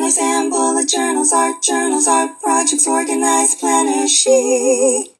journals and bullet journals, art projects, organized planner sheet.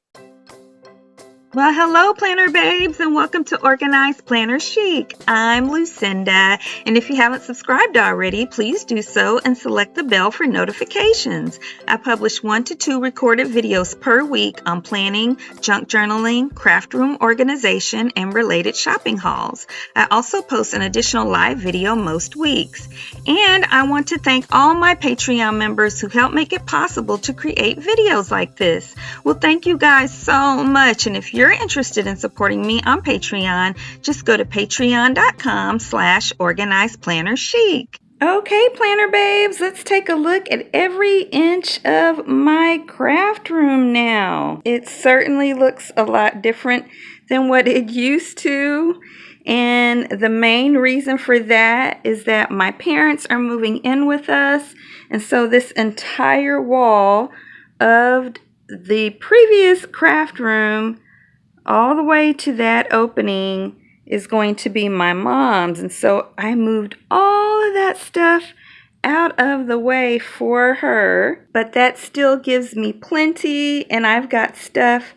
Well, hello, Planner Babes, and welcome to Organized Planner Chic. I'm Lucinda, and if you haven't subscribed already, please do so and select the bell for notifications. I publish 1 to 2 recorded videos per week on planning, junk journaling, craft room organization, and related shopping hauls. I also post an additional live video most weeks. And I want to thank all my Patreon members who help make it possible to create videos like this. Well, thank you guys so much, and if you're interested in supporting me on Patreon, just go to patreon.com/organizedplannerchic. Okay, Planner Babes, let's take a look at every inch of my craft room now. It certainly looks a lot different than what it used to. And the main reason for that is that my parents are moving in with us. And so this entire wall of the previous craft room all the way to that opening is going to be my mom's. And so I moved all of that stuff out of the way for her, but that still gives me plenty, and I've got stuff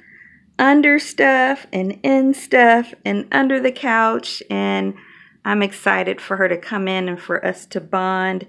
under stuff and in stuff and under the couch, and I'm excited for her to come in and for us to bond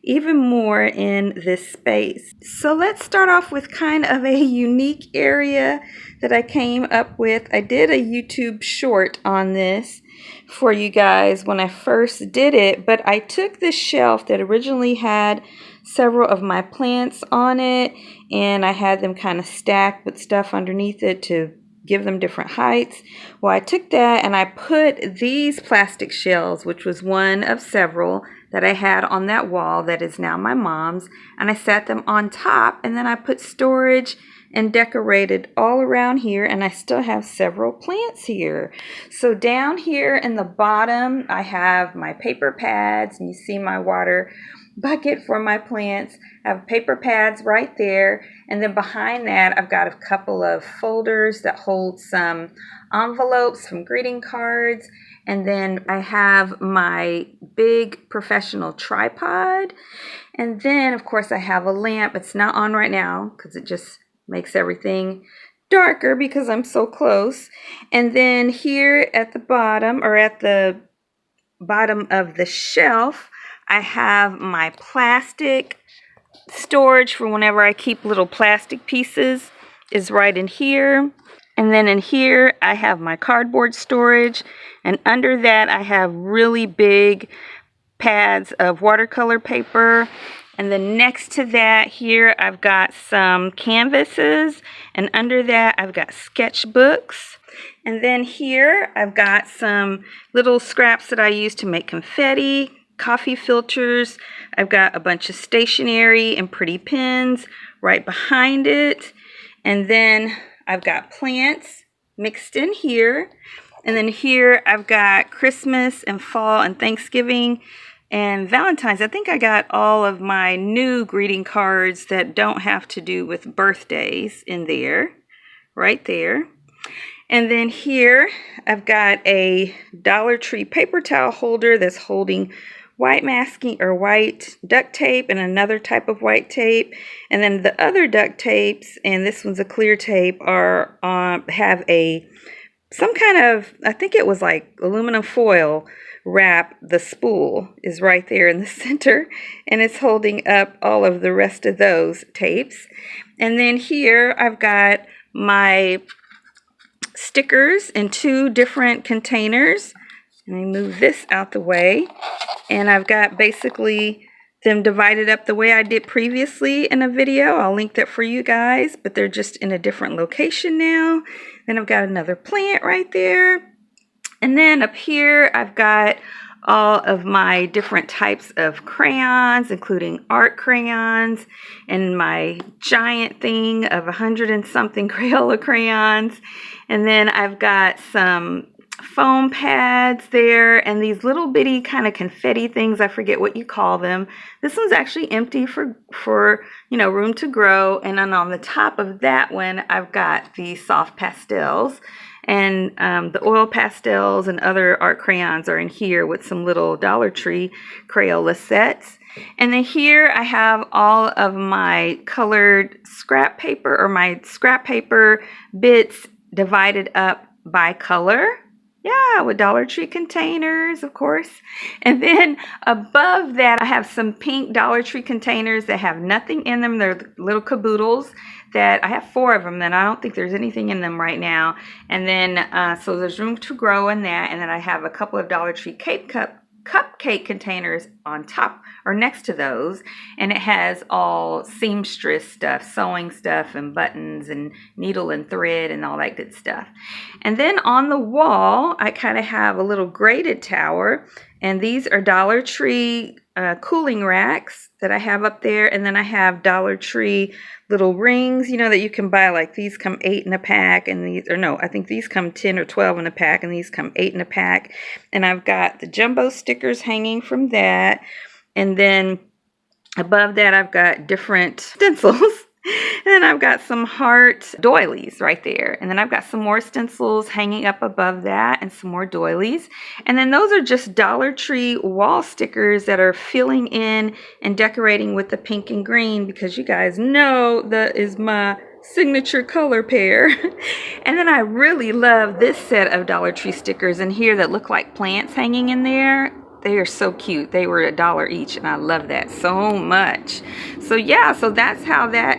even more in this space. So let's start off with kind of a unique area that I came up with. I did a YouTube short on this for you guys when I first did it, but I took this shelf that originally had several of my plants on it, and I had them kind of stacked with stuff underneath it to give them different heights. Well, I took that and I put these plastic shells, which was one of several that I had on that wall that is now my mom's, and I sat them on top, and then I put storage and decorated all around here, and I still have several plants here. So down here in the bottom, I have my paper pads, and you see my water bucket for my plants. I have paper pads right there, and then behind that I've got a couple of folders that hold some envelopes, some greeting cards, and then I have my big professional tripod, and then of course I have a lamp. It's not on right now because it just makes everything darker because I'm so close. And then here at the bottom, or at the bottom of the shelf, I have my plastic storage for whenever I keep little plastic pieces is right in here. And then in here I have my cardboard storage, and under that I have really big pads of watercolor paper. And then next to that here I've got some canvases, and under that I've got sketchbooks. And then here I've got some little scraps that I use to make confetti, coffee filters. I've got a bunch of stationery and pretty pens right behind it. And then I've got plants mixed in here. And then here I've got Christmas and fall and Thanksgiving and Valentine's. I think I got all of my new greeting cards that don't have to do with birthdays in there, right there. And then here I've got a Dollar Tree paper towel holder that's holding white masking or white duct tape and another type of white tape. And then the other duct tapes, and this one's a clear tape, are have some kind of, I think it was like aluminum foil wrap. The spool is right there in the center, and it's holding up all of the rest of those tapes. And then here I've got my stickers in 2 different containers. Let me move this out the way. And I've got basically them divided up the way I did previously in a video. I'll link that for you guys, but they're just in a different location now. Then I've got another plant right there. And then up here, I've got all of my different types of crayons, including art crayons, and my giant thing of 100 and something Crayola crayons. And then I've got some foam pads there, and these little bitty kind of confetti things. I forget what you call them. This one's actually empty for room to grow. And then on the top of that one, I've got the soft pastels, and the oil pastels and other art crayons are in here with some little Dollar Tree Crayola sets. And then here I have all of my colored scrap paper, or my scrap paper bits divided up by color. Yeah, with Dollar Tree containers, of course. And then above that, I have some pink Dollar Tree containers that have nothing in them. They're little caboodles that I have 4 of them, and I don't think there's anything in them right now. And then, so there's room to grow in that. And then I have a couple of Dollar Tree cupcake containers on top or next to those, and it has all seamstress stuff, sewing stuff, and buttons and needle and thread and all that good stuff. And then on the wall I kind of have a little graded tower, and these are Dollar Tree cooling racks that I have up there. And then I have Dollar Tree little rings, you know, that you can buy. Like these come 8 in a pack, and these, or no, I think these come 10 or 12 in a pack, and these come 8 in a pack. And I've got the jumbo stickers hanging from that. And then above that I've got different stencils. And then I've got some heart doilies right there. And then I've got some more stencils hanging up above that, and some more doilies. And then those are just Dollar Tree wall stickers that are filling in and decorating with the pink and green, because you guys know that is my signature color pair. And then I really love this set of Dollar Tree stickers in here that look like plants hanging in there. They are so cute. They were $1 each, and I love that so much. So yeah, so that's how that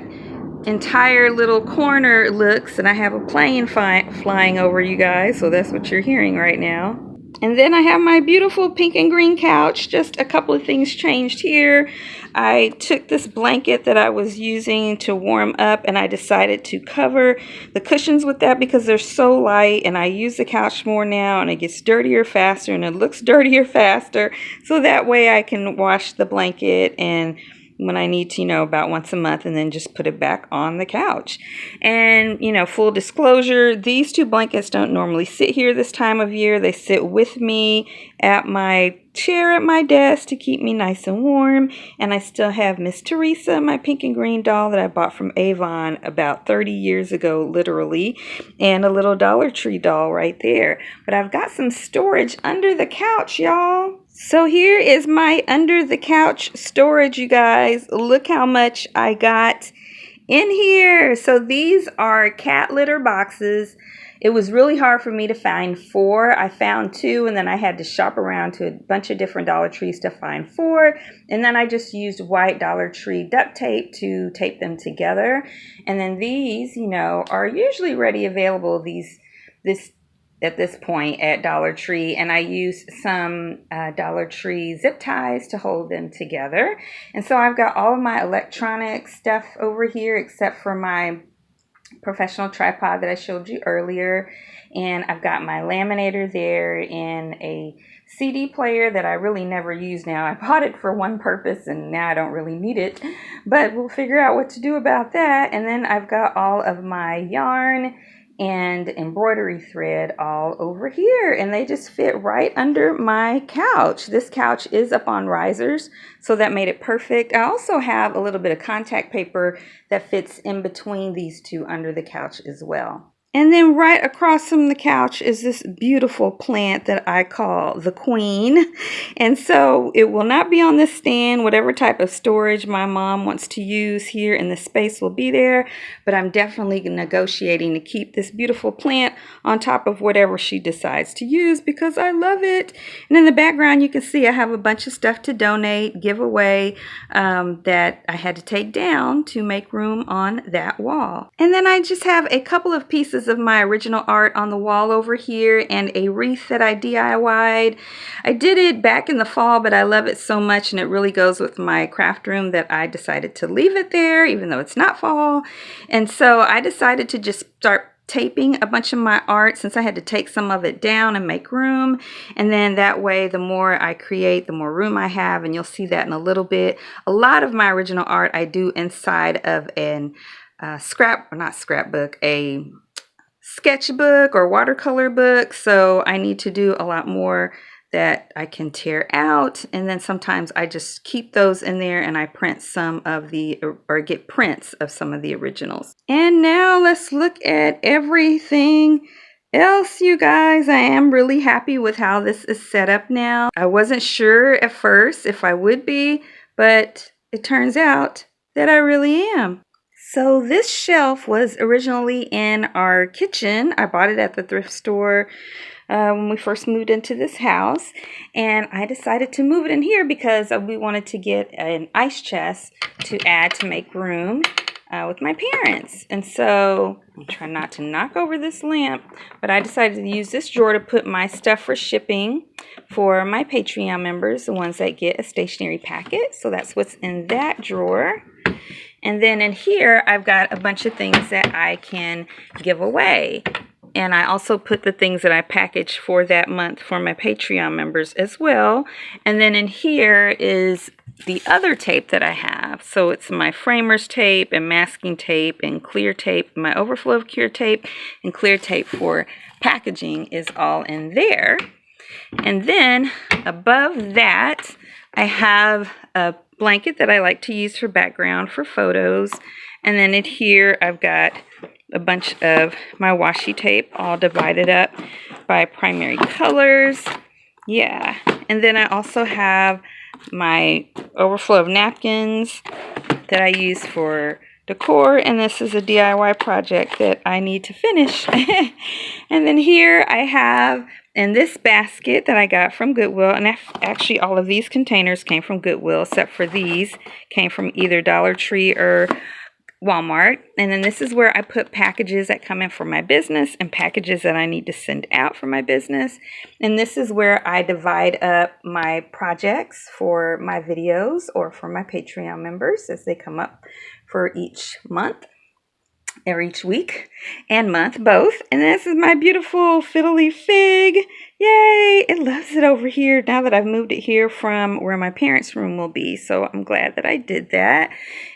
entire little corner looks. And I have a plane flying over, you guys, so that's what you're hearing right now. And then I have my beautiful pink and green couch. Just a couple of things changed here. I took this blanket that I was using to warm up, and I decided to cover the cushions with that because they're so light, and I use the couch more now, and it gets dirtier faster, and it looks dirtier faster. So that way I can wash the blanket and when I need to, you know, about once a month, and then just put it back on the couch. And, you know, full disclosure, these 2 blankets don't normally sit here this time of year. They sit with me at my chair at my desk to keep me nice and warm. And I still have Miss Teresa, my pink and green doll that I bought from Avon about 30 years ago, literally, and a little Dollar Tree doll right there. But I've got some storage under the couch, y'all. So here is my under the couch storage, you guys. Look how much I got in here. So these are cat litter boxes. It was really hard for me to find 4. I found 2, and then I had to shop around to a bunch of different Dollar Trees to find 4. And then I just used white Dollar Tree duct tape to tape them together. And then these, you know, are usually ready available at this point at Dollar Tree, and I use some Dollar Tree zip ties to hold them together. And so I've got all of my electronic stuff over here except for my professional tripod that I showed you earlier. And I've got my laminator there and a CD player that I really never use now. I bought it for one purpose, and now I don't really need it, but we'll figure out what to do about that. And then I've got all of my yarn and embroidery thread all over here, and they just fit right under my couch. This couch is up on risers, so that made it perfect. I also have a little bit of contact paper that fits in between these 2 under the couch as well. And then right across from the couch is this beautiful plant that I call the Queen. And so it will not be on this stand. Whatever type of storage my mom wants to use here in the space will be there. But I'm definitely negotiating to keep this beautiful plant on top of whatever she decides to use because I love it. And in the background, you can see I have a bunch of stuff to donate, give away, that I had to take down to make room on that wall. And then I just have a couple of pieces of my original art on the wall over here, and a wreath that I DIY'd. I did it back in the fall, but I love it so much, and it really goes with my craft room that I decided to leave it there even though it's not fall. And so I decided to just start taping a bunch of my art since I had to take some of it down and make room. And then that way, the more I create, the more room I have, and you'll see that in a little bit. A lot of my original art I do inside of a sketchbook or watercolor book, so I need to do a lot more that I can tear out, and then sometimes I just keep those in there and I print some of or get prints of some of the originals. And now let's look at everything else, you guys. I am really happy with how this is set up now. I wasn't sure at first if I would be, but it turns out that I really am. So this shelf was originally in our kitchen. I bought it at the thrift store when we first moved into this house, and I decided to move it in here because we wanted to get an ice chest to add to make room with my parents. And so I'm trying not to knock over this lamp, but I decided to use this drawer to put my stuff for shipping for my Patreon members, the ones that get a stationery packet. So that's what's in that drawer. And then in here, I've got a bunch of things that I can give away. And I also put the things that I packaged for that month for my Patreon members as well. And then in here is the other tape that I have. So it's my framers tape and masking tape and clear tape. My overflow of clear tape and clear tape for packaging is all in there. And then above that, I have a blanket that I like to use for background for photos. And then in here, I've got a bunch of my washi tape all divided up by primary colors. Yeah. And then I also have my overflow of napkins that I use for decor, and this is a DIY project that I need to finish. And then here I have in this basket that I got from Goodwill, and actually all of these containers came from Goodwill except for these came from either Dollar Tree or Walmart. And then this is where I put packages that come in for my business and packages that I need to send out for my business. And this is where I divide up my projects for my videos or for my Patreon members as they come up for each month or each week and month, both. And this is my beautiful fiddly fig. Yay! It loves it over here now that I've moved it here from where my parents' room will be. So I'm glad that I did that.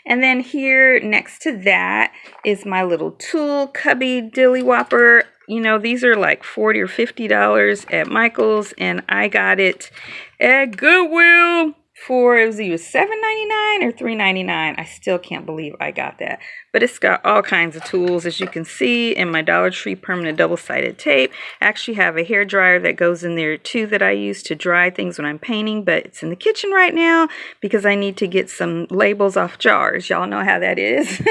And then here next to that is my little tool cubby dilly whopper. You know, these are like $40 or $50 at Michael's, and I got it at Goodwill for, it was either $7.99 or $3.99. I still can't believe I got that. But it's got all kinds of tools, as you can see in my Dollar Tree permanent double-sided tape. I actually have a hair dryer that goes in there too that I use to dry things when I'm painting, but it's in the kitchen right now because I need to get some labels off jars. Y'all know how that is.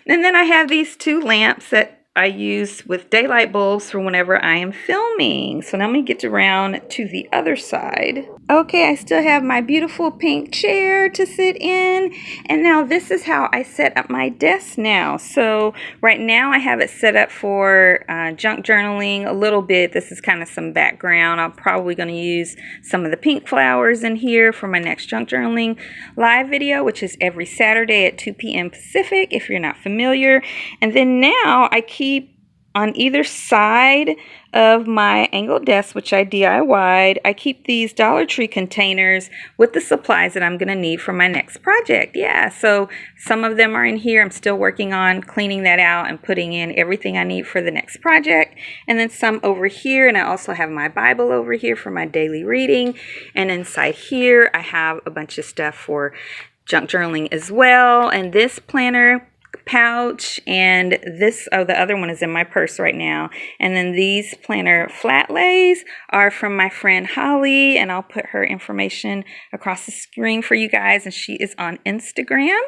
And then I have these two lamps that I use with daylight bulbs for whenever I am filming. So now I'm going to get around to the other side. Okay, I still have my beautiful pink chair to sit in. And now this is how I set up my desk now. So right now I have it set up for junk journaling a little bit. This is kind of some background. I'm probably going to use some of the pink flowers in here for my next junk journaling live video, which is every Saturday at 2 p.m. Pacific, if you're not familiar. And then now I keep on either side of my angled desk, which I DIY'd, I keep these Dollar Tree containers with the supplies that I'm going to need for my next project. Yeah, so some of them are in here. I'm still working on cleaning that out and putting in everything I need for the next project. And then some over here, and I also have my Bible over here for my daily reading. And inside here, I have a bunch of stuff for junk journaling as well. And this planner pouch, and this, oh, the other one is in my purse right now. And then these planner flat lays are from my friend Holly, and I'll put her information across the screen for you guys, and she is on Instagram.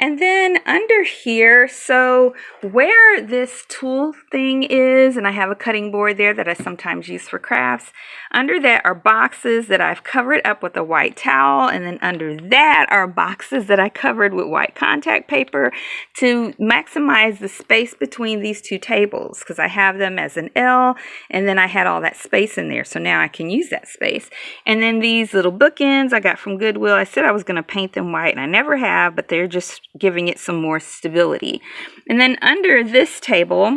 And then under here, so where this tool thing is, and I have a cutting board there that I sometimes use for crafts, under that are boxes that I've covered up with a white towel, and then under that are boxes that I covered with white contact paper to maximize the space between these two tables, because I have them as an L, and then I had all that space in there, so now I can use that space. And then these little bookends I got from Goodwill. I said I was going to paint them white, and I never have, but they're just giving it some more stability. And then under this table,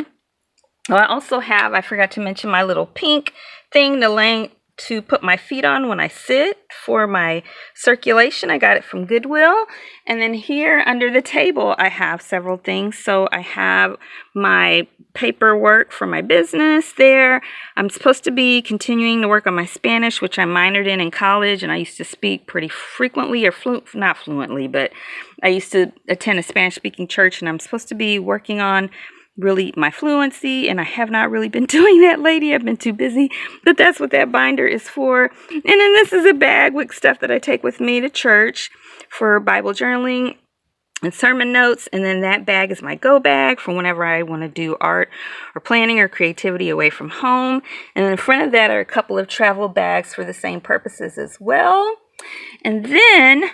I also have, I forgot to mention, my little pink thing to put my feet on when I sit for my circulation. I got it from Goodwill. And then here under the table, I have several things. So I have my paperwork for my business there. I'm supposed to be continuing to work on my Spanish, which I minored in college, and I used to speak pretty frequently, or not fluently, but I used to attend a Spanish-speaking church, and I'm supposed to be working on really my fluency, and I have not really been doing that lately. I've been too busy, but that's what that binder is for. And then this is a bag with stuff that I take with me to church for Bible journaling and sermon notes. And then that bag is my go bag for whenever I want to do art or planning or creativity away from home. And in front of that are a couple of travel bags for the same purposes as well. And then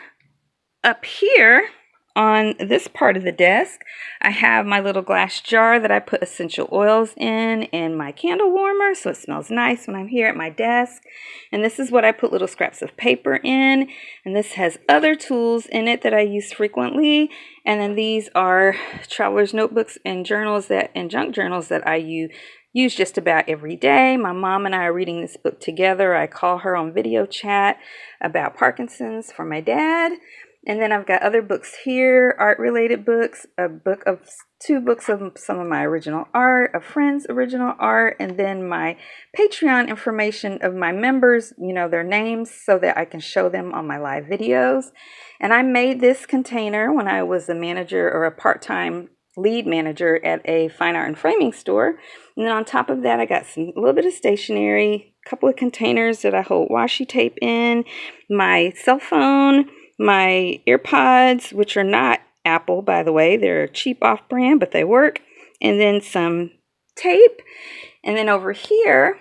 up here on this part of the desk, I have my little glass jar that I put essential oils in and my candle warmer, so it smells nice when I'm here at my desk. And this is what I put little scraps of paper in. And this has other tools in it that I use frequently. And then these are traveler's notebooks and journals and junk journals that I use just about every day. My mom and I are reading this book together. I call her on video chat about Parkinson's for my dad. And then I've got other books here, art-related books, two books of some of my original art, a friend's original art, and then my Patreon information of my members, their names, so that I can show them on my live videos. And I made this container when I was a manager or a part-time lead manager at a fine art and framing store. And then on top of that, I got a little bit of stationery, a couple of containers that I hold washi tape in, my cell phone, my AirPods, which are not Apple, by the way. They're cheap off-brand, but they work. And then some tape. And then over here,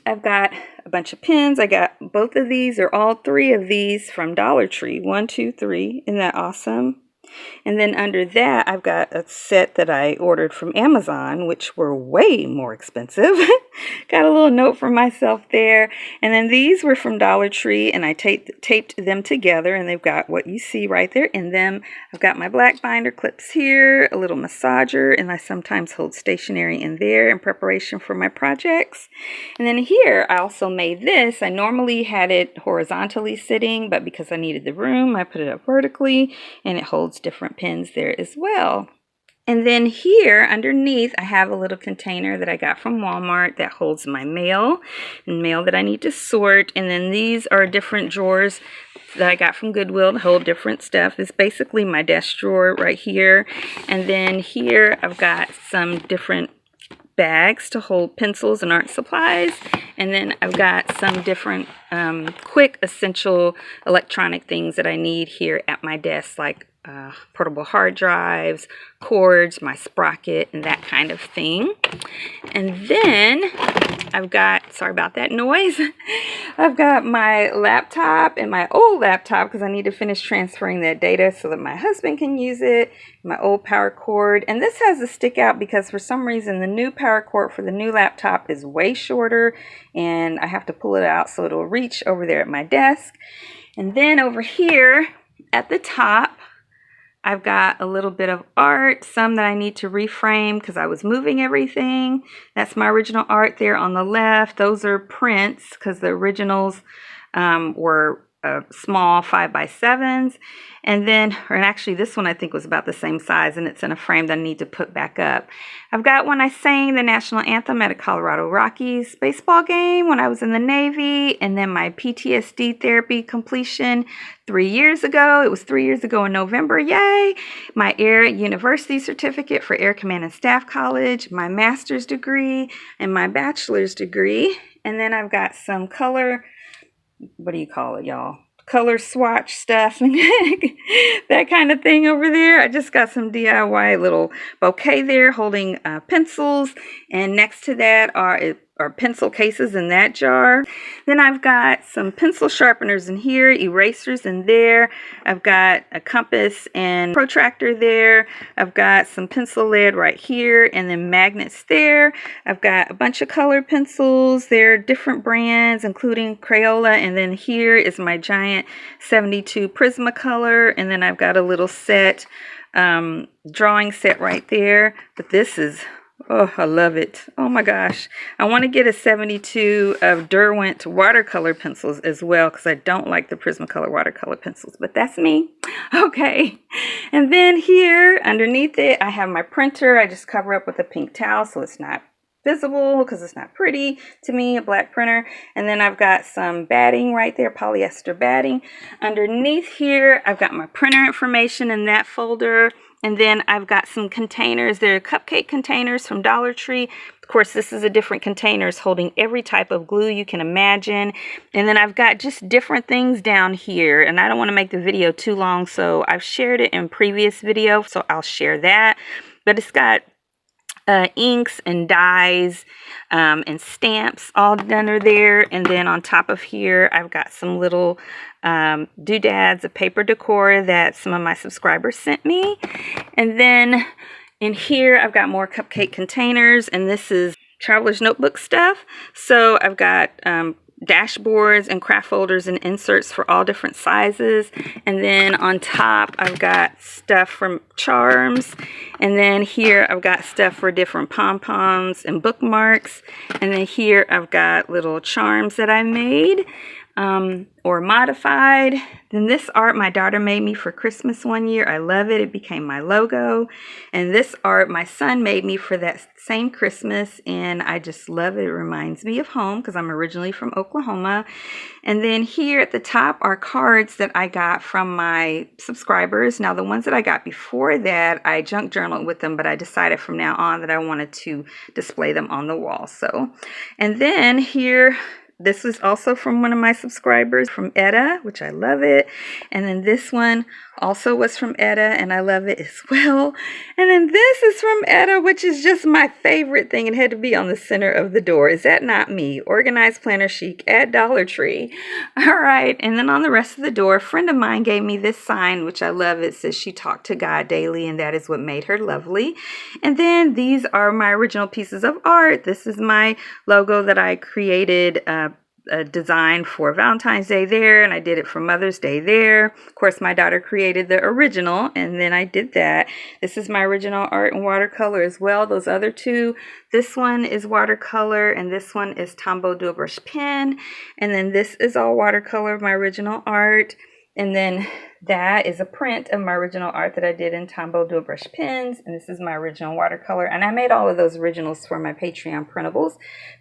I've got a bunch of pens. I got both of these, or all three of these, from Dollar Tree. 1, 2, 3. Isn't that awesome? And then under that, I've got a set that I ordered from Amazon, which were way more expensive. Got a little note for myself there. And then these were from Dollar Tree, and I taped them together, and they've got what you see right there in them. I've got my black binder clips here, a little massager, and I sometimes hold stationery in there in preparation for my projects. And then here, I also made this. I normally had it horizontally sitting, but because I needed the room, I put it up vertically, and it holds different pens there as well. And then here underneath, I have a little container that I got from Walmart that holds my mail and mail that I need to sort. And then these are different drawers that I got from Goodwill to hold different stuff. It's basically my desk drawer right here. And then here I've got some different bags to hold pencils and art supplies. And then I've got some different quick essential electronic things that I need here at my desk, like portable hard drives, cords, my sprocket, and that kind of thing. And then I've got, sorry about that noise, I've got my laptop and my old laptop because I need to finish transferring that data so that my husband can use it, my old power cord. And this has a stick out because for some reason the new power cord for the new laptop is way shorter, and I have to pull it out so it'll reach over there at my desk. And then over here at the top, I've got a little bit of art, some that I need to reframe because I was moving everything. That's my original art there on the left. Those are prints because the originals were small 5x7s. And then, and actually this one I think was about the same size, and it's in a frame that I need to put back up. I've got when I sang the national anthem at a Colorado Rockies baseball game when I was in the Navy, and then my PTSD therapy completion 3 years ago. It was 3 years ago in November, yay! My Air University certificate for Air Command and Staff College, my master's degree, and my bachelor's degree. And then I've got some color, what do you call it, y'all? Color swatch stuff and that kind of thing over there. I just got some DIY little bouquet there holding pencils, and next to that are pencil cases in that jar. Then I've got some pencil sharpeners in here, erasers in there. I've got a compass and protractor there. I've got some pencil lead right here, and then magnets there. I've got a bunch of color pencils. They're different brands, including Crayola. And then here is my giant 72 Prismacolor. And then I've got a little set, drawing set right there. But this is, oh, I love it. Oh my gosh. I want to get a 72 of Derwent watercolor pencils as well because I don't like the Prismacolor watercolor pencils, but that's me. Okay. And then here underneath it, I have my printer. I just cover up with a pink towel so it's not visible because it's not pretty to me, a black printer. And then I've got some batting right there, polyester batting. Underneath here, I've got my printer information in that folder. And then I've got some containers. They're cupcake containers from Dollar Tree. Of course, this is a different containers holding every type of glue you can imagine. And then I've got just different things down here. And I don't want to make the video too long, so I've shared it in previous video, so I'll share that. But it's got inks and dyes and stamps all under there. And then on top of here, I've got some little doodads of paper decor that some of my subscribers sent me. And then in here, I've got more cupcake containers, and this is traveler's notebook stuff. So I've got dashboards and craft folders and inserts for all different sizes. And then on top, I've got stuff from charms. And then here, I've got stuff for different pom-poms and bookmarks. And then here, I've got little charms that I made or modified. Then this art my daughter made me for Christmas one year. I love it. It became my logo. And this art my son made me for that same Christmas, and I just love it. It reminds me of home because I'm originally from Oklahoma. And then here at the top are cards that I got from my subscribers. Now the ones that I got before that, I junk journaled with them, but I decided from now on that I wanted to display them on the wall. So, and then here, this was also from one of my subscribers, from Etta, which I love it. And then this one also was from Etta, and I love it as well. And then this is from Etta, which is just my favorite thing. It had to be on the center of the door. Is that not me? Organized Planner Chic at Dollar Tree. All right. And then on the rest of the door, a friend of mine gave me this sign, which I love. It says she talked to God daily, and that is what made her lovely. And then these are my original pieces of art. This is my logo that I created, a design for Valentine's Day there, and I did it for Mother's Day there. Of course, my daughter created the original, and then I did that. This is my original art in watercolor as well. Those other two, this one is watercolor, and this one is Tombow dual brush pen. And then this is all watercolor of my original art. And then that is a print of my original art that I did in Tombow dual brush pens. And this is my original watercolor. And I made all of those originals for my Patreon printables.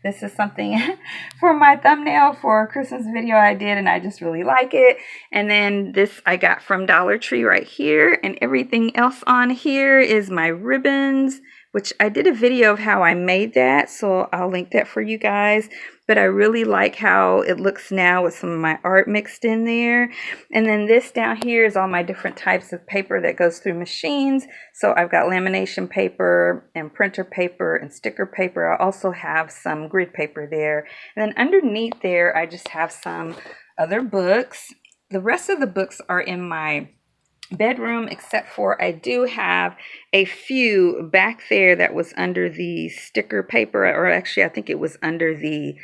This is something for my thumbnail for a Christmas video I did, and I just really like it. And then this I got from Dollar Tree right here. And everything else on here is my ribbons, which I did a video of how I made that, so I'll link that for you guys. But I really like how it looks now with some of my art mixed in there. And then this down here is all my different types of paper that goes through machines. So I've got lamination paper and printer paper and sticker paper. I also have some grid paper there. And then underneath there, I just have some other books. The rest of the books are in my bedroom, except for I do have a few back there that was under the sticker paper, or actually I think it was under the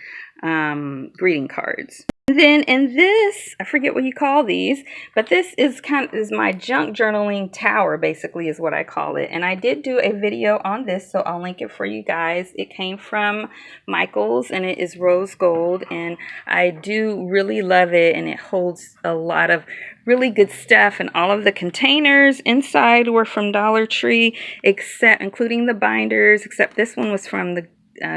greeting cards. And then in this, I forget what you call these, but this is my junk journaling tower, basically is what I call it. And I did do a video on this, so I'll link it for you guys. It came from Michael's, and it is rose gold, and I do really love it, and it holds a lot of really good stuff. And all of the containers inside were from Dollar Tree, including the binders, except this one was from the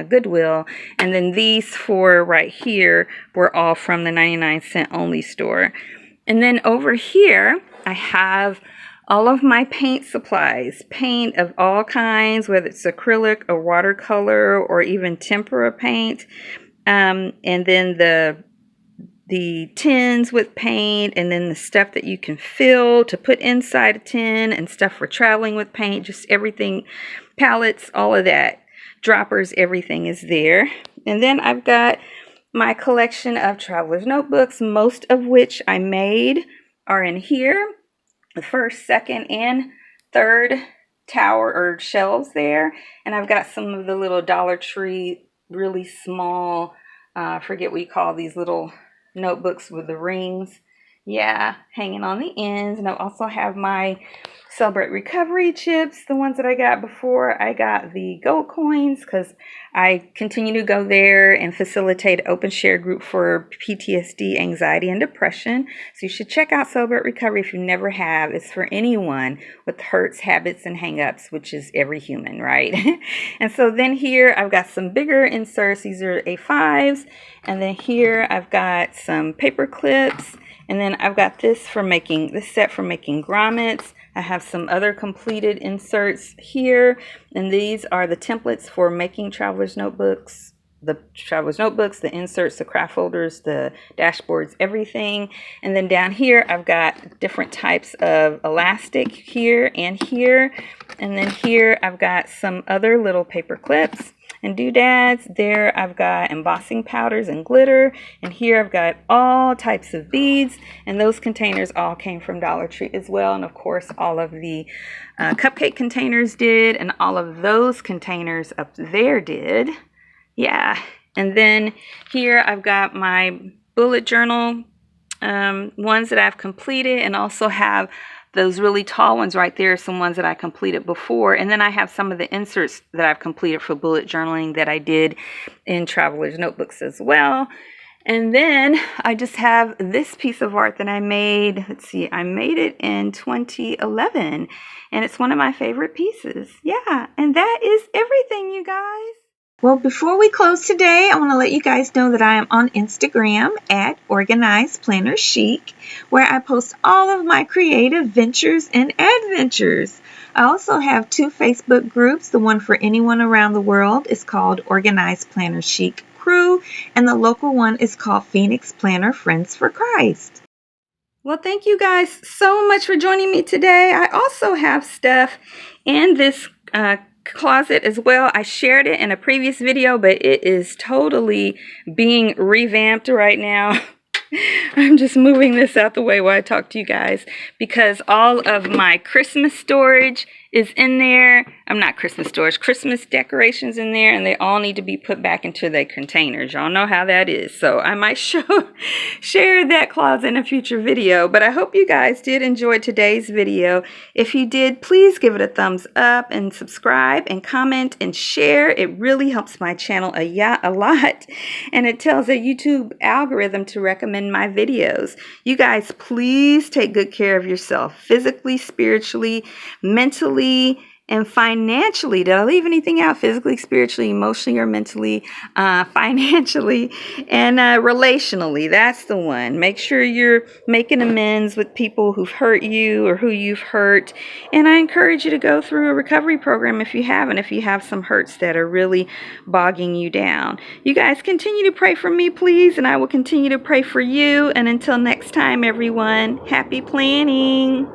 Goodwill. And then these four right here were all from the 99-cent only store. And then over here, I have all of my paint supplies, paint of all kinds, whether it's acrylic or watercolor or even tempera paint. And then the tins with paint, and then the stuff that you can fill to put inside a tin, and stuff for traveling with paint, just everything, palettes, all of that. Droppers, everything is there. And then I've got my collection of traveler's notebooks, most of which I made are in here. The first, second, and third tower or shelves there. And I've got some of the little Dollar Tree, really small, I forget what you call these little notebooks with the rings. Yeah, hanging on the ends. And I also have my Celebrate Recovery chips, the ones that I got before. I got the gold coins because I continue to go there and facilitate an open share group for PTSD, anxiety, and depression. So you should check out Celebrate Recovery if you never have. It's for anyone with hurts, habits, and hangups, which is every human, right? And so then here I've got some bigger inserts. These are A5s. And then here I've got some paper clips. And then I've got this set for making grommets. I have some other completed inserts here, and these are the templates for making traveler's notebooks, the inserts, the craft folders, the dashboards, everything. And then down here, I've got different types of elastic here and here. And then here, I've got some other little paper clips and doodads. There I've got embossing powders and glitter, and here I've got all types of beads, and those containers all came from Dollar Tree as well. And of course all of the cupcake containers did, and all of those containers up there did. Yeah. And then here I've got my bullet journal ones that I've completed, and also have those really tall ones right there, some ones that I completed before. And then I have some of the inserts that I've completed for bullet journaling that I did in traveler's notebooks as well. And then I just have this piece of art that I made. Let's see, I made it in 2011, and it's one of my favorite pieces. Yeah, and that is everything, you guys. Well, before we close today, I want to let you guys know that I am on Instagram at Organized Planner Chic, where I post all of my creative ventures and adventures. I also have 2 Facebook groups. The one for anyone around the world is called Organized Planner Chic Crew, and the local one is called Phoenix Planner Friends for Christ. Well, thank you guys so much for joining me today. I also have stuff in this closet as well. I shared it in a previous video, but it is totally being revamped right now. I'm just moving this out the way while I talk to you guys, because all of my Christmas storage is in there. I'm not Christmas storage, Christmas decorations in there, and they all need to be put back into their containers. Y'all know how that is. So I might share that closet in a future video. But I hope you guys did enjoy today's video. If you did, please give it a thumbs up and subscribe and comment and share. It really helps my channel a lot, and it tells the YouTube algorithm to recommend my videos. You guys, please take good care of yourself, physically, spiritually, mentally, and financially. Did I leave anything out? Physically, spiritually, emotionally, or mentally, financially, and relationally. That's the one. Make sure you're making amends with people who've hurt you or who you've hurt. And I encourage you to go through a recovery program if you haven't, if you have some hurts that are really bogging you down. You guys continue to pray for me, please, and I will continue to pray for you. And until next time, everyone, happy planning.